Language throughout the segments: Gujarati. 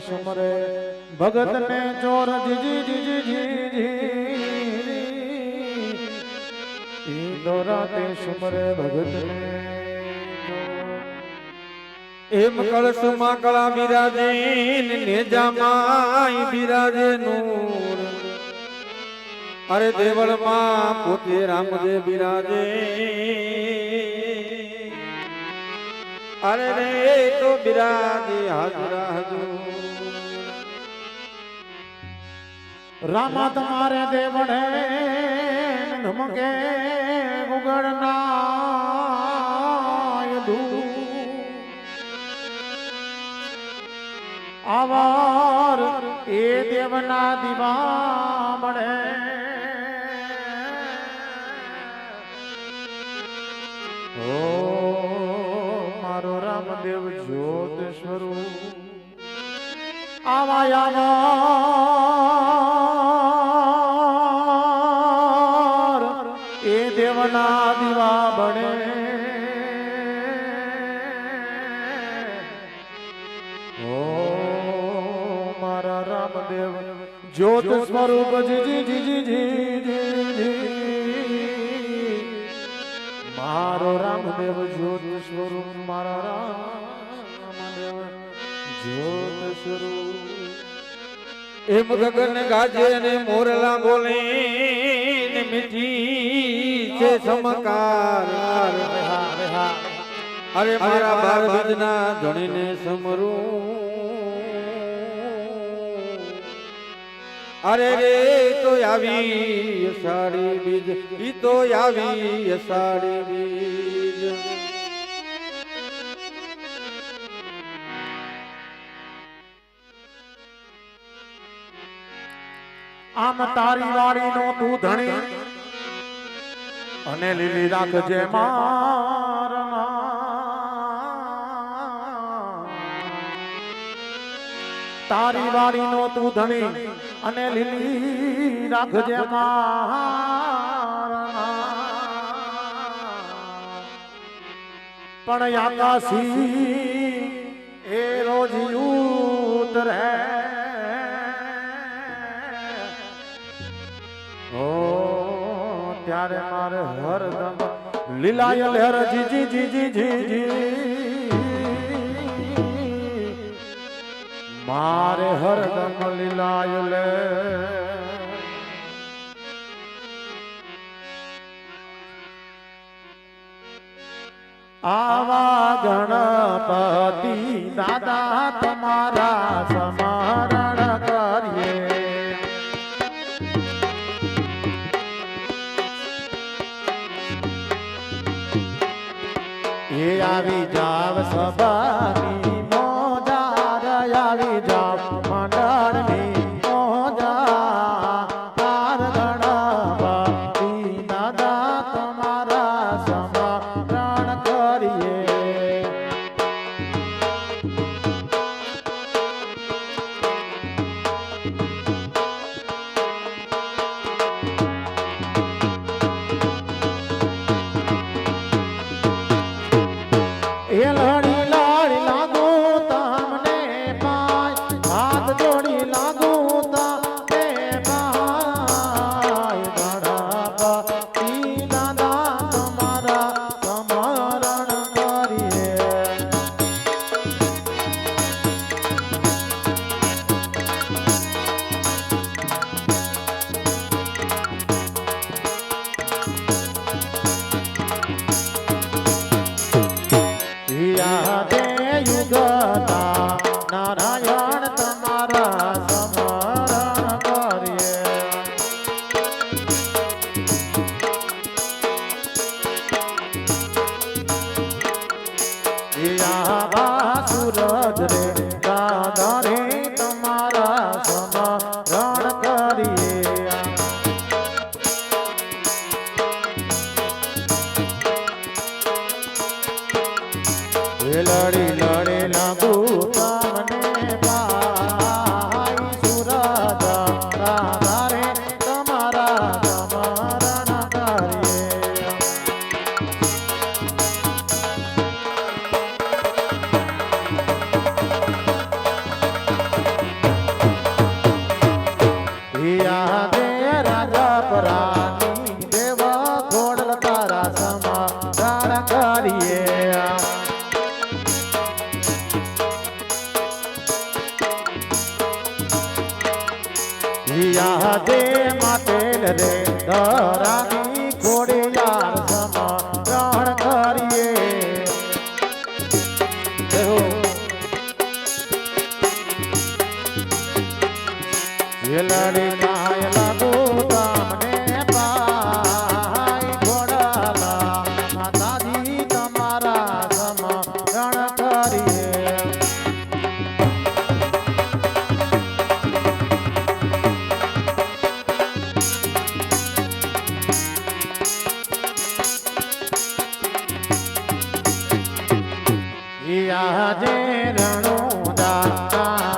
સુમરે ભગત ને ચોર જીજી જીજી જીજી દોરાતે સુમરે ભગત ને એમ કળશમાં કળા બિરાજે નેજામાં બિરાજે નૂર અરે દેવળમાં પોતે રામદેવ બિરાજે અરે રે તો બિરાજે હાજરા હજૂર રામા તમારે દેવળે ધમકે ગુગળના આવાર એ દેવના દીવા મળે ઓ મારો રામદેવ જ્યોત સ્વરૂપ આવાયાર એ દેવના દીવા બળે રામદેવ જ્યોત સ્વરૂપ જીજી જીજી જીજી મારો રામદેવ જ્યોત સ્વરૂપ મારા રામદેવ જ્યોત સ્વરૂપ એમ ગગન ગાજે ને મોરલા બોલે ને મીઠી છે સમકાર અરે મારા બાર બીજના ધણીને સમરું અરે રે તો આવી અષાઢી બીજ ઈ તો આવી અષાઢી બીજ આમ તારી વાડી નો તું ધણી અને લીલી રાખજે મારના તારી વાડી નો તું ધણી અને લીલી રાખજે મારના પણ આકાશી એ રોજ ઉતરે ઓ ત્યારે મારે હરદમ લીલાય લહેર જીજી જીજી જીજી મારે હરદમ લીલાય લે આવા ગણપતિ દાદા તમારા સ્મરણ કરીએ એ આવી જાવ સભાની મોજાર આવી જાવ મંડળની મોજા તાર ગણપતિ દાદા તમારા સ્મરણ કરીએ એ લડી લાડી લાગુ તમને પાય હાથ જોડી લાગુ તમને પાય ગણપતિ દાદા તમારા સ્મરણ કરીએ યાદે યુગના નારાયણ તમારા સ્મરણ કરીએ આવા સૂરજ રે દાદા રે તમારા સ્મરણ કરીએ લડી લડે લાગુ તમને પાય સુરજ રાધા રે તમારા પરાની દેવા ઘોડલ તારા સમાધાન કરીએ યાદે માટેલ રે ધરાની ખોડિયાર સમાધાન કરીએ લડી કાય લાગો તમને પાય ઘોડાલા માતાજી તમારા સમરણ કરીએ આજે રણુદા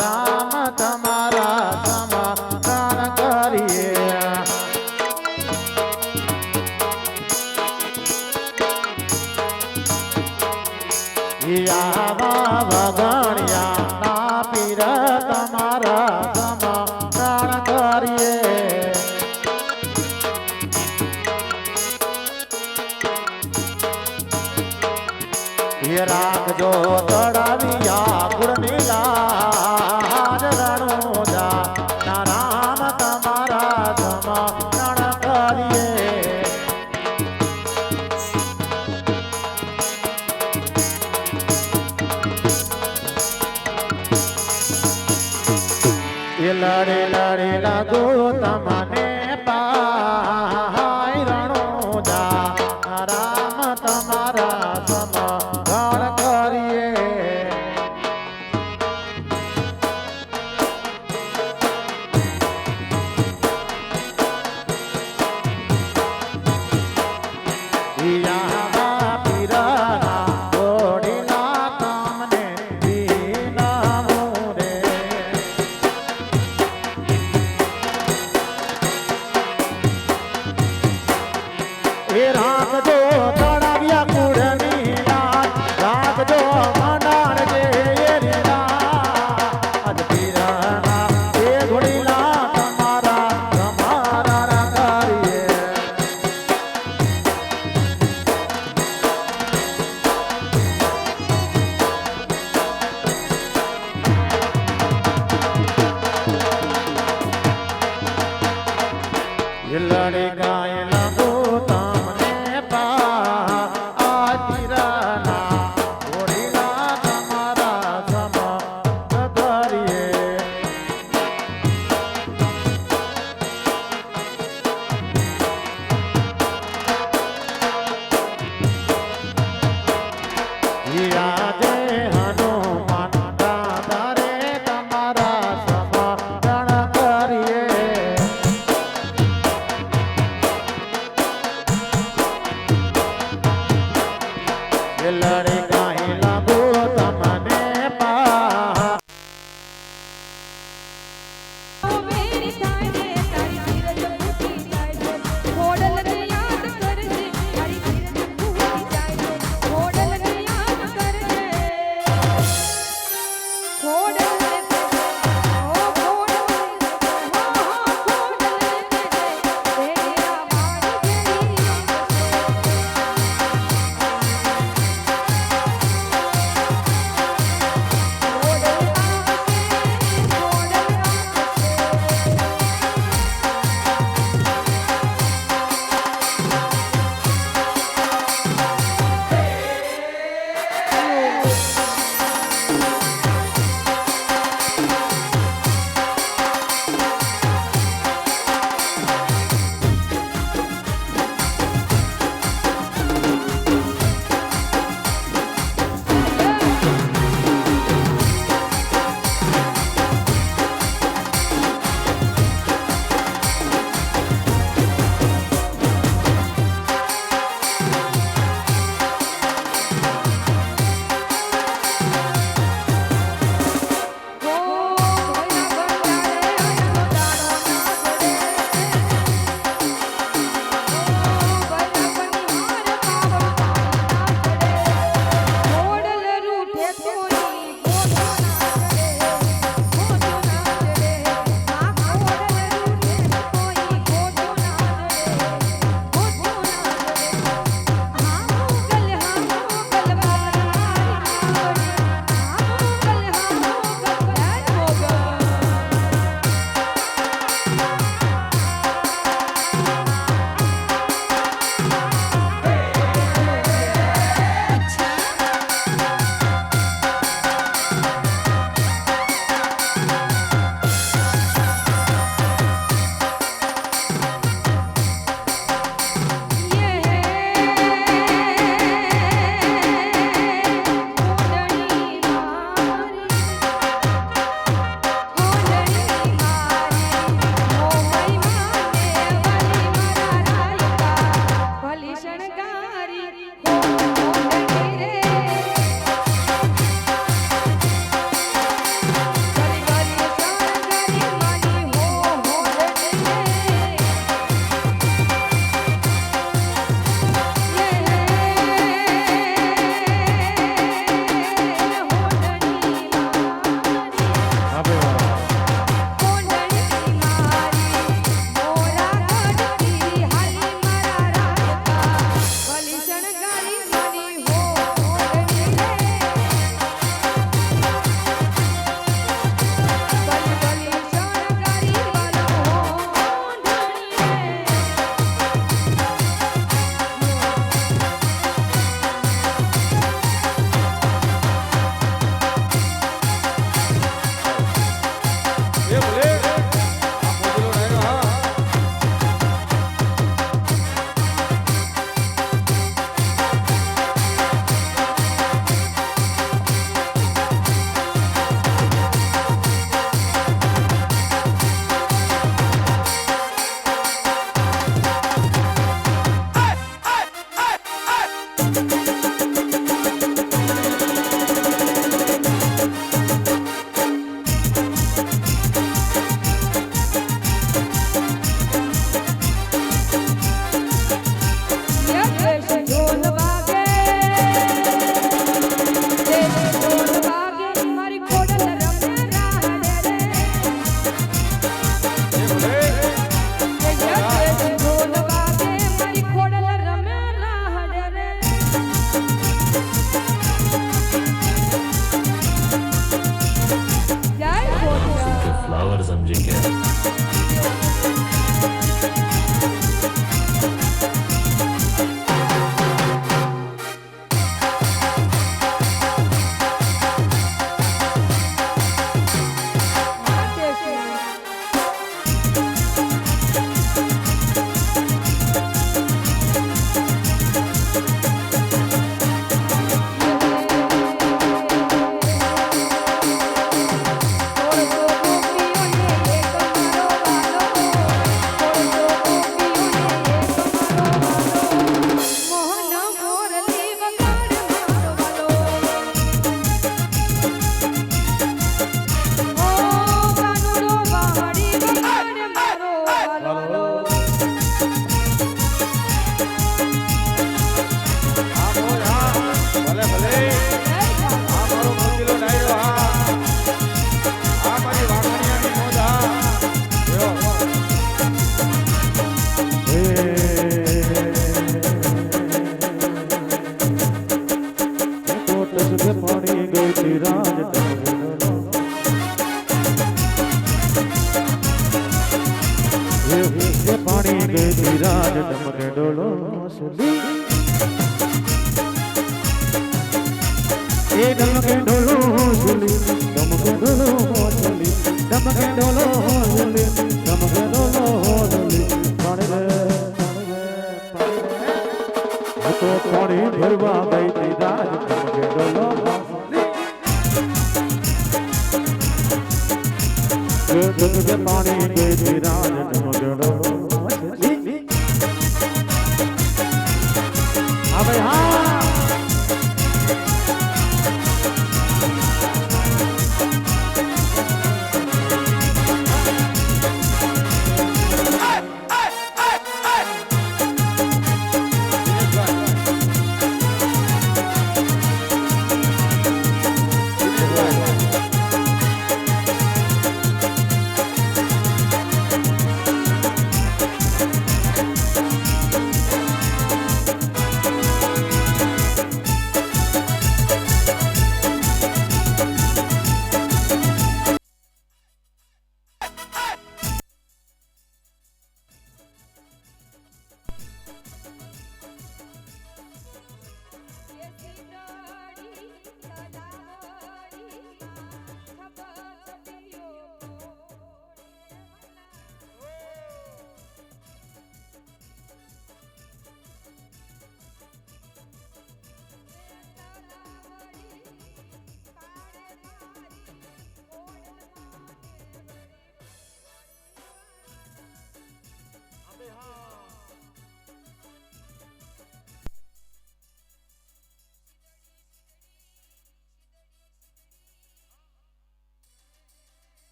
રામ તમારા સમાધાન કરીએ આવા વગણ્યા ના પીર તમારા સમાધાન કરીએ રાખજો તળાવિયા ગુણની લાજ રણુદા ના રામ તમારા સમાધાન કરીએ લડે લડે લાગો તમને પાય રણુદા ના રામ તમારા સમાધાન કરીએ યાવા પીરના ઘોડીલા તમને વિનામું રે એ રાખજો તળાવ્યા કુળની લાજ રાખજો મનાર જે આજ પીરના એ ઘોડીલા તમારા કરીએ લડી ગાય લાગો તમને પા આ તીરના ઘોડીલા તમારા સમાધાન કરીએ યાદે હનુમાન દાદા રે તમારા સમાધાન કરીએ વિરાજ ડમકે ડોલો સુલી એ ડમકે ડોલો સુલી ડમકે ડોલો સુલી ડમકે ડોલો સુલી ડમકે ડોલો સુલી પાણી તો પાણી ભરવા ગઈ તી રાજ ડમકે ડોલો ડમકે પાણી ગઈ તી રાજ ડમકે ડોલો હવે હા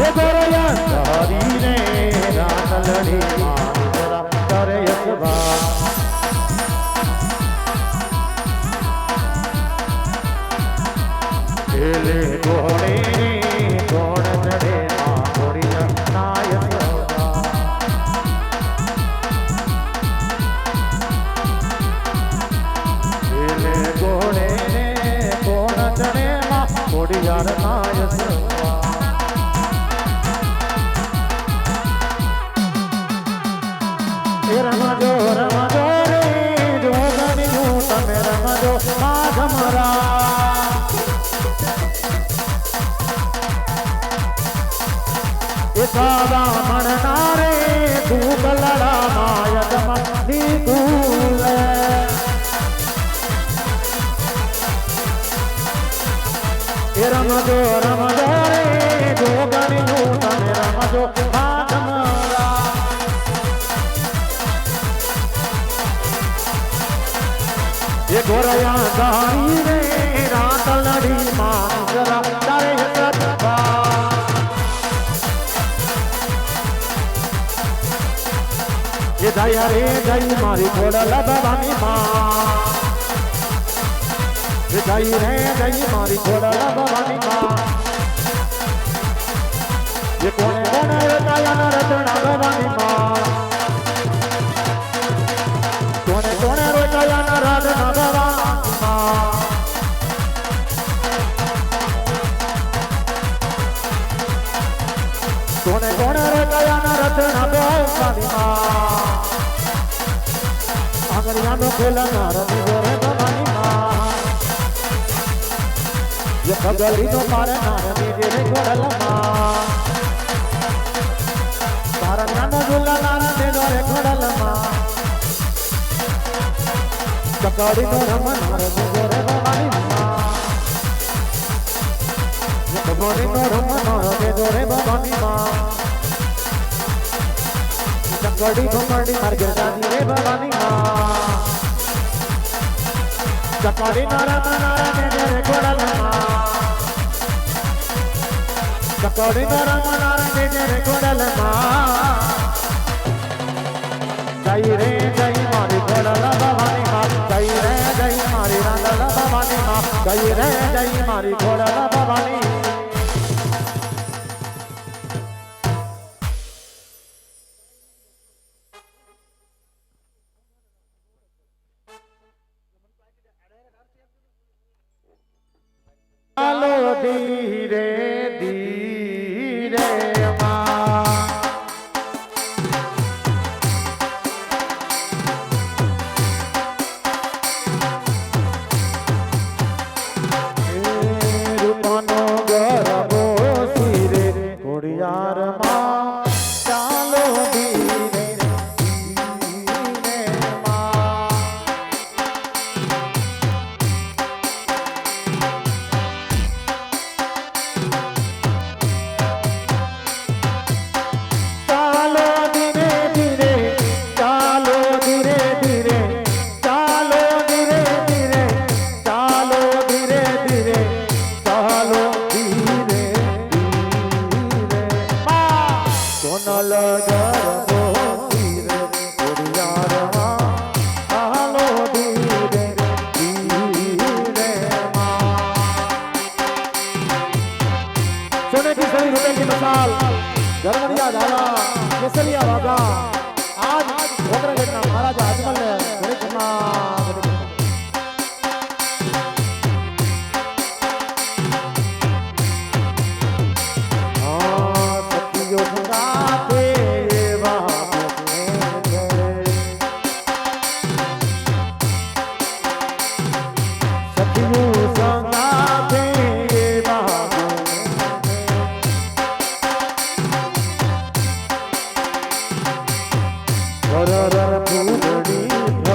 એ ગોરયા હરીને રાતલડી મારા કરે યશવા એલે ગોળે ગોળ ચડે માં ગોરી નાયસવા એલે ગોળે ગોળ ચડે માં ગોરી નાયસવા એ રમજો રમજો રે જોગણીયું તમે રમજો માધમરા એ સાદા મણનારે ધૂપ લડા માયદમાં નીકુલે એ રમજો રમજો રે જોગણીયું તમે રમજો માધમરા એ ગોરયા ગારી રે રાત લડી માંગરા તારે સતવા એ દયા રે જઈ મારી ખોડલ ભવાની માં એ જઈ રે જઈ મારી ખોડલ ભવાની માં એ કોણે કોણે દયાના રતના ભવાની માં કોણે કોણે રોકાયાના રાધના ભવાની માં કોણે કોણે રોકાયાના રતના ભવાની માં આંગળીયાનો ખોલનાર દીવરે ભવાની માં એ પગલીનો પાડનાર દીવરે ખોડલમાં તારણ્યાનો ઝૂલનાર દીવરે ખોડલમાં ચકડીનો રમનાર દીવરે ભવાની માં એ ભગવાનીનો રમનાર દીવરે ભવાની માં ચકડી ભમડી માર્ગદાની રે ભવાની માં ચકડી નરમનાર દીવરે ખોડલમાં ચકડી નરમનાર દીવરે ખોડલમાં જય રે જય મારી ખોડલ ભવાની માં જય રે જય મારી રાંદલ ભવાની માં જય રે જય મારી ખોડલ ભવાની ચાલો ધીરે ધીરે માં રૂપાનો ગરબો શિરે ખોડિયારમાં ચાલો ધીરે ધીરે માં ચાલો ધીરે ધીરે ચાલો ધીરે ધીરે ચાલો ધીરે ધીરે ચાલો ધીરે ધીરે ચાલો ધીરે ધીરે માં સોનલ ગરબો ધીરે ખોડિયારમાં ચાલો ધીરે ધીરે માં सोने की सही रुपए की मिसाल गरमरिया धारा केसरिया वागा आज भोकरघटना महाराजा अजमल ने बड़े क्षमा सखियों गाते सखियों संगाते रर फूलड़ी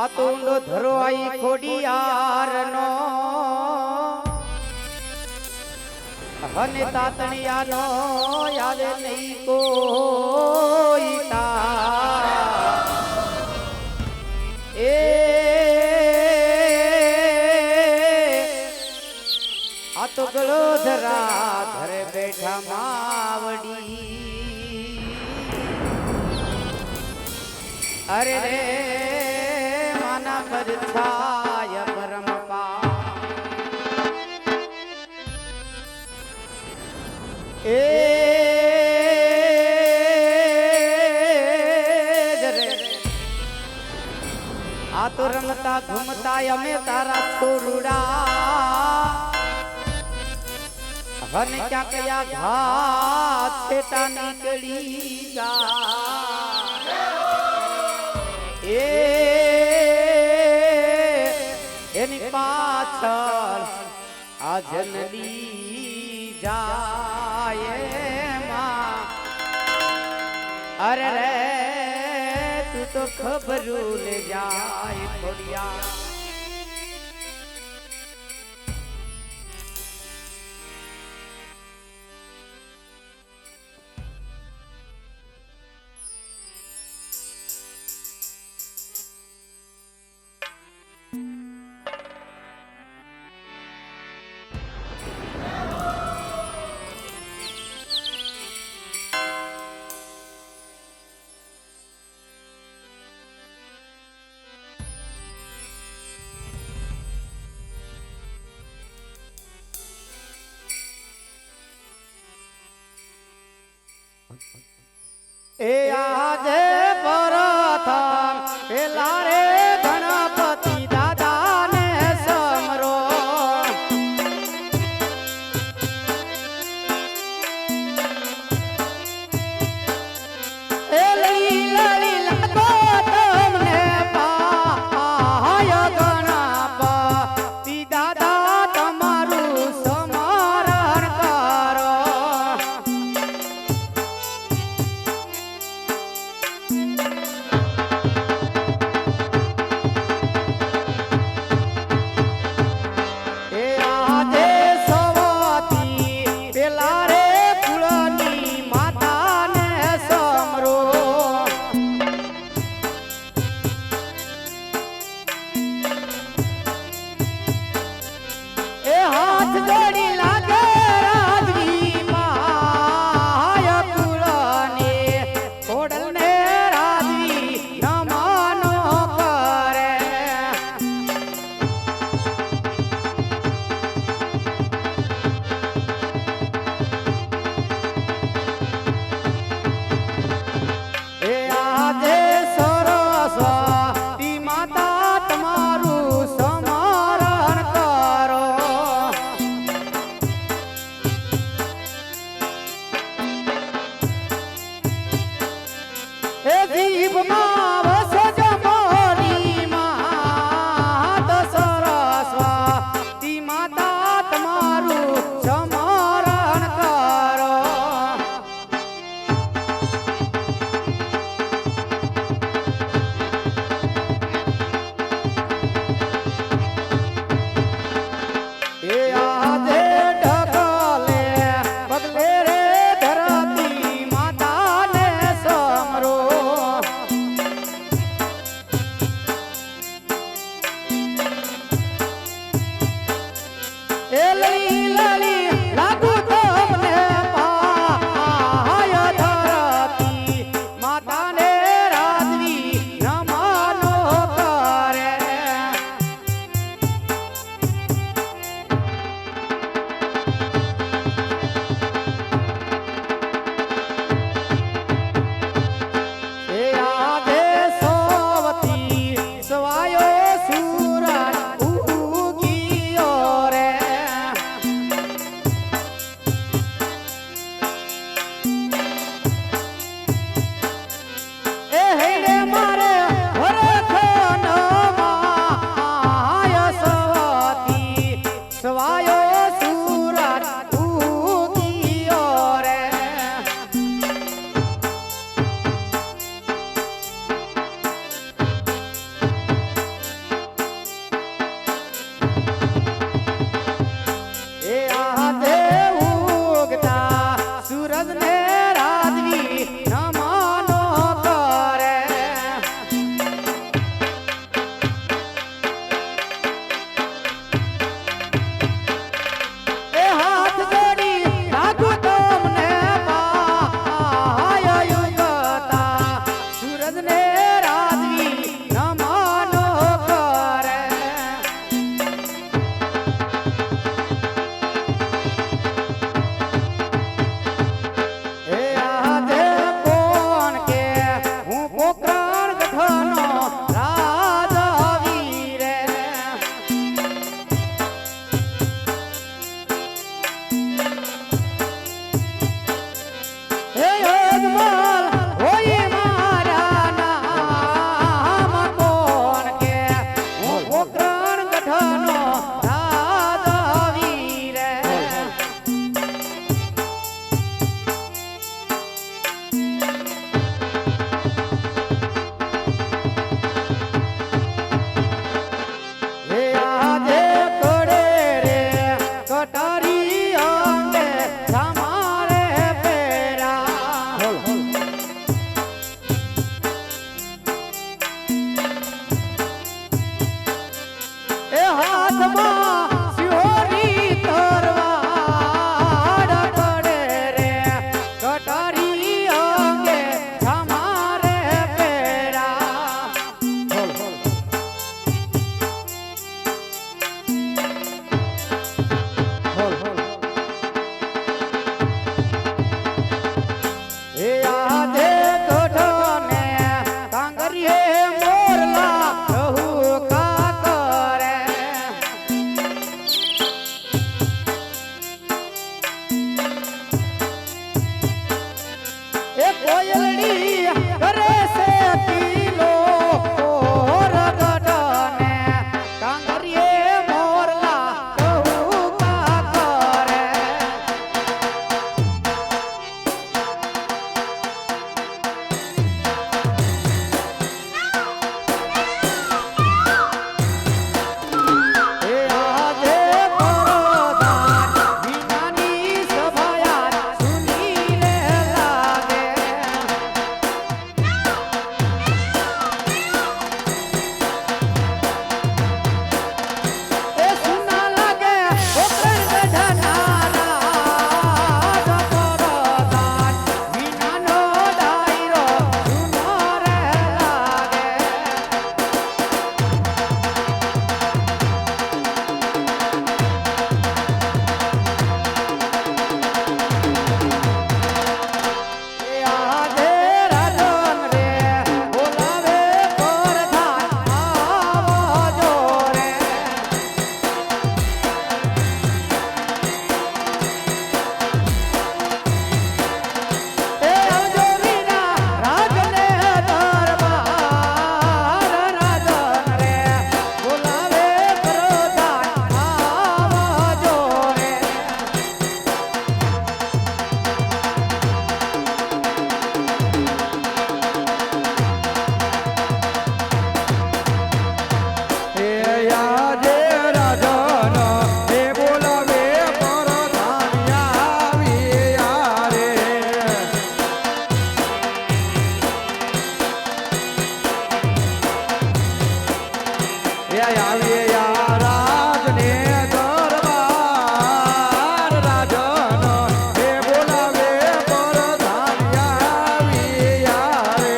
આ તો ઊંડો ધરો આઈ ખોડિયારનો હને તાતણિયાનો યાદ નહીં કોઈ તારા એ આ તો ગળો ધરા ઘરે બેઠા માવડી અરે રે માના પર છાય પરમ પા એ રે આ તો રમતા ઘૂમતા અમે તારા છોરુડા હન ક્યાં કયા ઘાત છેટા નીકળી જા એની પાછળ આ જનલી જાય માં અરે રે તું તો ખબરું લે જાય ખોડિયા એ આજે પ્રથમ પેલા રે ગણપતિ દાદા ને સમરો એ લીલા લીલા તો તમને પાય ગણપતિ દાદા તમારું સમરણ કરો પોકરણ ગઢનો રાજા વીરે હે અજમલ હોય મારા નામ કોણ કે હું પોકરણ ગઢનો રાજા વીરે હે આજે કડે રે કટારી અંગે તમારે પેરા એ હાથમાં સિહોરી તરવાર કડે રે કટારી અંગે તમારે પેરા હે આજે કઢને કાંગરીએ મોરલા રહુ કા કરે એ કોયલડી કરે છે પીલો ઓર ગઢને કાંગરીએ મોરલા રહુ કા કરે હે આજે પરદાન વિનાની સભાયા સુની રે લાગે એ સુના લાગે પોકરણ ગઢનારા પરદાન વિનાનો ડાયરો સુનો રે લાગે એ આજે રાજન રે બોલાવે પરધાન આવજો રે એ આવજો વીરા રાજને દરબાર રાજન રે બોલાવે પરધાન આવજો રે હે આજે રાજન હે બોલાવે પરધાન આવ્યા રે હે આવ્યા રાજને દરબાર રાજન હે બોલાવે પરધાન આવ્યા રે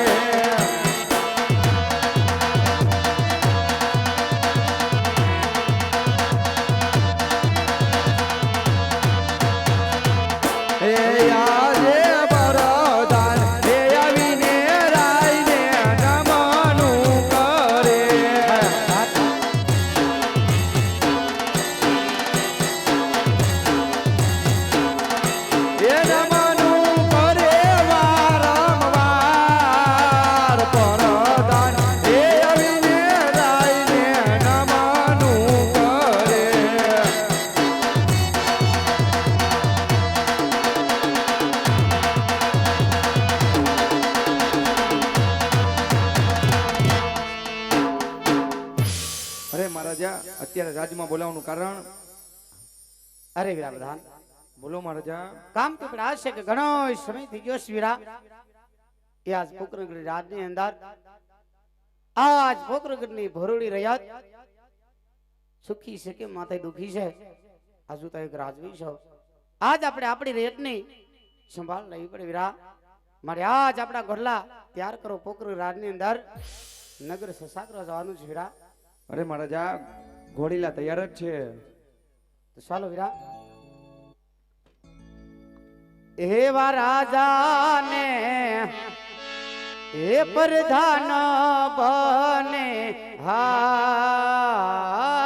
હે આજે પરધાન હે આવીને રાઈને નમનું કરે હે નમનું કરે વારંવાર પરધાન હે આવીને રાઈને નમનું કરે અરે મહારાજા અત્યારે રાજમાં બોલાવવાનું કારણ અરે વીરા પ્રધાન બોલો મહારાજા કામ તો પણ આ છે કે ઘણો સમય થઈ ગયો છે વીરા એ આજ પોકરણગઢ રાજની અંદર આજ પોકરણગઢની ભરોડી રહ્યા સુખી છે કે માથે દુખી છે આજુ તો એક રાજવી છો આજ આપણે આપણી રેતની સંભાળ લેવી પડે વીરા મારે આજ આપણા ઘોડલા તૈયાર કરો પોકરણગઢ રાજની અંદર નગર સસાકરા જવાનું છે વીરા અરે મહારાજા ઘોડીલા તૈયાર જ છે તો ચાલો વીરા એવા રાજાને એ પ્રધાન બને હા